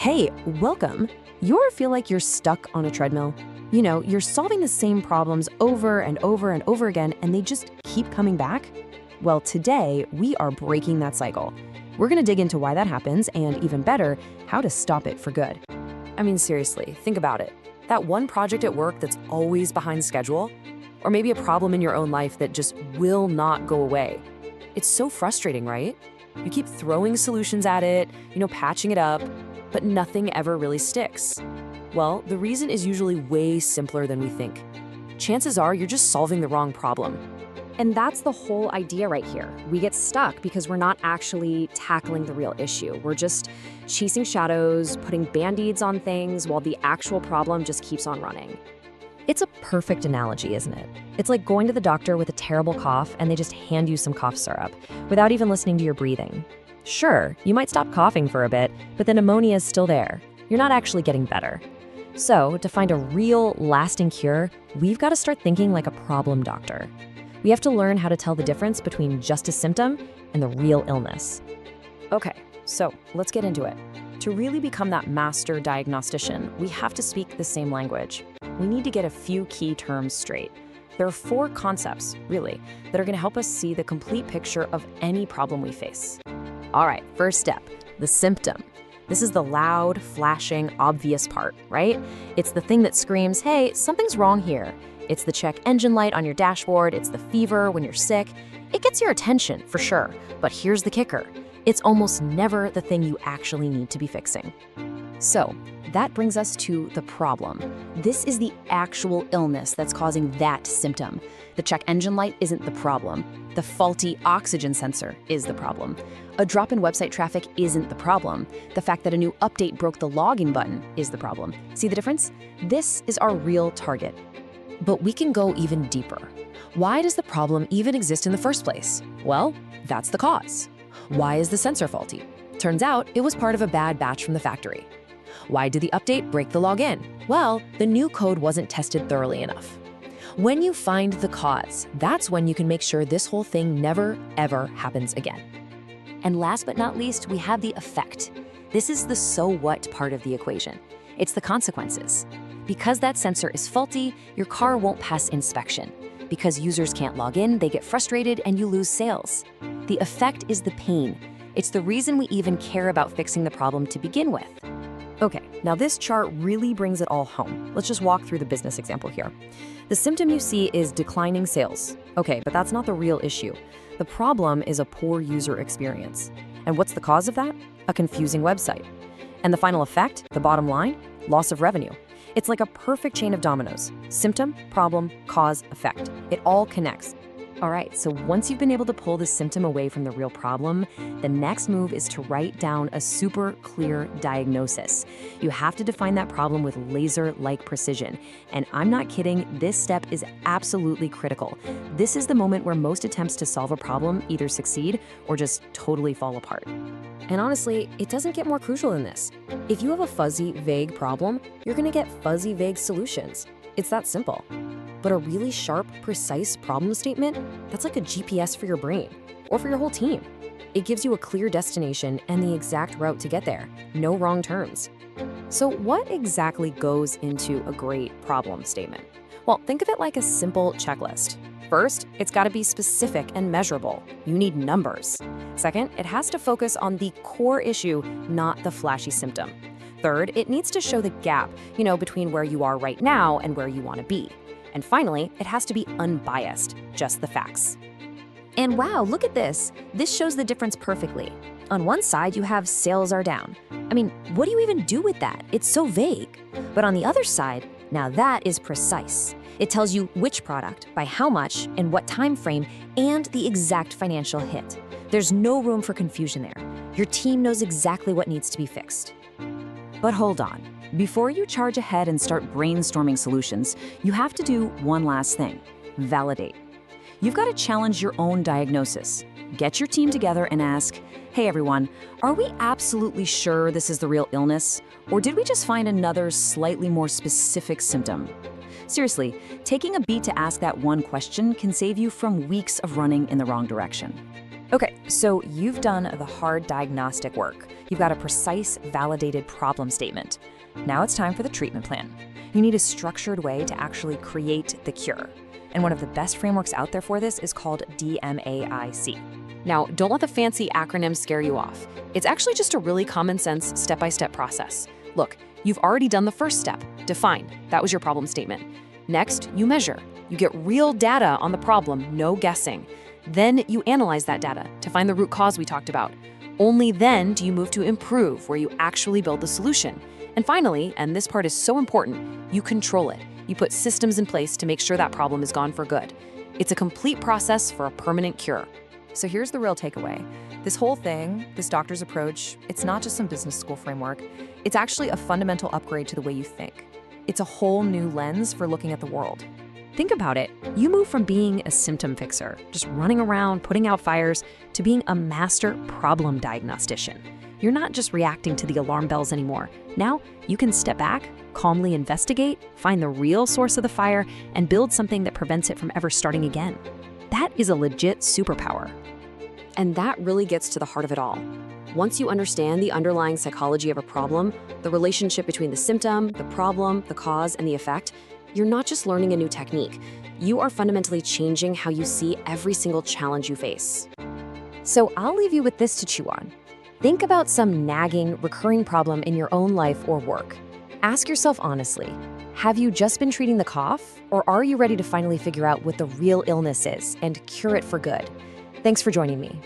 Hey, welcome. You ever feel like you're stuck on a treadmill? You're solving the same problems over and over and over again, and they just keep coming back? Well, today, we are breaking that cycle. We're going to dig into why that happens, and even better, how to stop it for good. I mean, seriously, think about it. That one project at work that's always behind schedule? Or maybe a problem in your own life that just will not go away. It's so frustrating, right? You keep throwing solutions at it, patching it up, but nothing ever really sticks. Well, the reason is usually way simpler than we think. Chances are you're just solving the wrong problem. And that's the whole idea right here. We get stuck because we're not actually tackling the real issue. We're just chasing shadows, putting band-aids on things while the actual problem just keeps on running. It's a perfect analogy, isn't it? It's like going to the doctor with a terrible cough and they just hand you some cough syrup without even listening to your breathing. Sure, you might stop coughing for a bit, but the pneumonia is still there. You're not actually getting better. So, to find a real, lasting cure, we've got to start thinking like a problem doctor. We have to learn how to tell the difference between just a symptom and the real illness. Okay, so let's get into it. To really become that master diagnostician, we have to speak the same language. We need to get a few key terms straight. There are 4 concepts, really, that are going to help us see the complete picture of any problem we face. All right, first step, the symptom. This is the loud, flashing, obvious part, right? It's the thing that screams, hey, something's wrong here. It's the check engine light on your dashboard. It's the fever when you're sick. It gets your attention, for sure. But here's the kicker. It's almost never the thing you actually need to be fixing. So, that brings us to the problem. This is the actual illness that's causing that symptom. The check engine light isn't the problem. The faulty oxygen sensor is the problem. A drop in website traffic isn't the problem. The fact that a new update broke the login button is the problem. See the difference? This is our real target. But we can go even deeper. Why does the problem even exist in the first place? Well, that's the cause. Why is the sensor faulty? Turns out it was part of a bad batch from the factory. Why did the update break the login? Well, the new code wasn't tested thoroughly enough. When you find the cause, that's when you can make sure this whole thing never, ever happens again. And last but not least, we have the effect. This is the so what part of the equation. It's the consequences. Because that sensor is faulty, your car won't pass inspection. Because users can't log in, they get frustrated and you lose sales. The effect is the pain. It's the reason we even care about fixing the problem to begin with. Okay, now this chart really brings it all home. Let's just walk through the business example here. The symptom you see is declining sales. Okay, but that's not the real issue. The problem is a poor user experience. And what's the cause of that? A confusing website. And the final effect, the bottom line, loss of revenue. It's like a perfect chain of dominoes. Symptom, problem, cause, effect. It all connects. All right, so once you've been able to pull the symptom away from the real problem, the next move is to write down a super clear diagnosis. You have to define that problem with laser-like precision. And I'm not kidding, this step is absolutely critical. This is the moment where most attempts to solve a problem either succeed or just totally fall apart. And honestly, it doesn't get more crucial than this. If you have a fuzzy, vague problem, you're gonna get fuzzy, vague solutions. It's that simple. But a really sharp, precise problem statement, that's like a GPS for your brain or for your whole team. It gives you a clear destination and the exact route to get there, no wrong turns. So what exactly goes into a great problem statement? Well, think of it like a simple checklist. First, it's got to be specific and measurable. You need numbers. Second, it has to focus on the core issue, not the flashy symptom. Third, it needs to show the gap, between where you are right now and where you want to be. And finally, it has to be unbiased, just the facts. And wow, look at this. This shows the difference perfectly. On one side, you have sales are down. I mean, what do you even do with that? It's so vague. But on the other side, now that is precise. It tells you which product, by how much, in what time frame, and the exact financial hit. There's no room for confusion there. Your team knows exactly what needs to be fixed. But hold on. Before you charge ahead and start brainstorming solutions, you have to do one last thing: validate. You've got to challenge your own diagnosis. Get your team together and ask, hey everyone, are we absolutely sure this is the real illness? Or did we just find another slightly more specific symptom? Seriously, taking a beat to ask that one question can save you from weeks of running in the wrong direction. Okay, so you've done the hard diagnostic work. You've got a precise, validated problem statement. Now it's time for the treatment plan. You need a structured way to actually create the cure. And one of the best frameworks out there for this is called DMAIC. Now, don't let the fancy acronyms scare you off. It's actually just a really common sense, step-by-step process. Look, you've already done the first step, define. That was your problem statement. Next, you measure. You get real data on the problem, no guessing. Then you analyze that data to find the root cause we talked about. Only then do you move to improve, where you actually build the solution. And finally, and this part is so important, you control it. You put systems in place to make sure that problem is gone for good. It's a complete process for a permanent cure. So here's the real takeaway. This whole thing, this doctor's approach, it's not just some business school framework. It's actually a fundamental upgrade to the way you think. It's a whole new lens for looking at the world. Think about it. You move from being a symptom fixer, just running around, putting out fires, to being a master problem diagnostician. You're not just reacting to the alarm bells anymore. Now, you can step back, calmly investigate, find the real source of the fire, and build something that prevents it from ever starting again. That is a legit superpower. And that really gets to the heart of it all. Once you understand the underlying psychology of a problem, the relationship between the symptom, the problem, the cause, and the effect, you're not just learning a new technique. You are fundamentally changing how you see every single challenge you face. So I'll leave you with this to chew on. Think about some nagging, recurring problem in your own life or work. Ask yourself honestly, have you just been treating the cough, or are you ready to finally figure out what the real illness is and cure it for good? Thanks for joining me.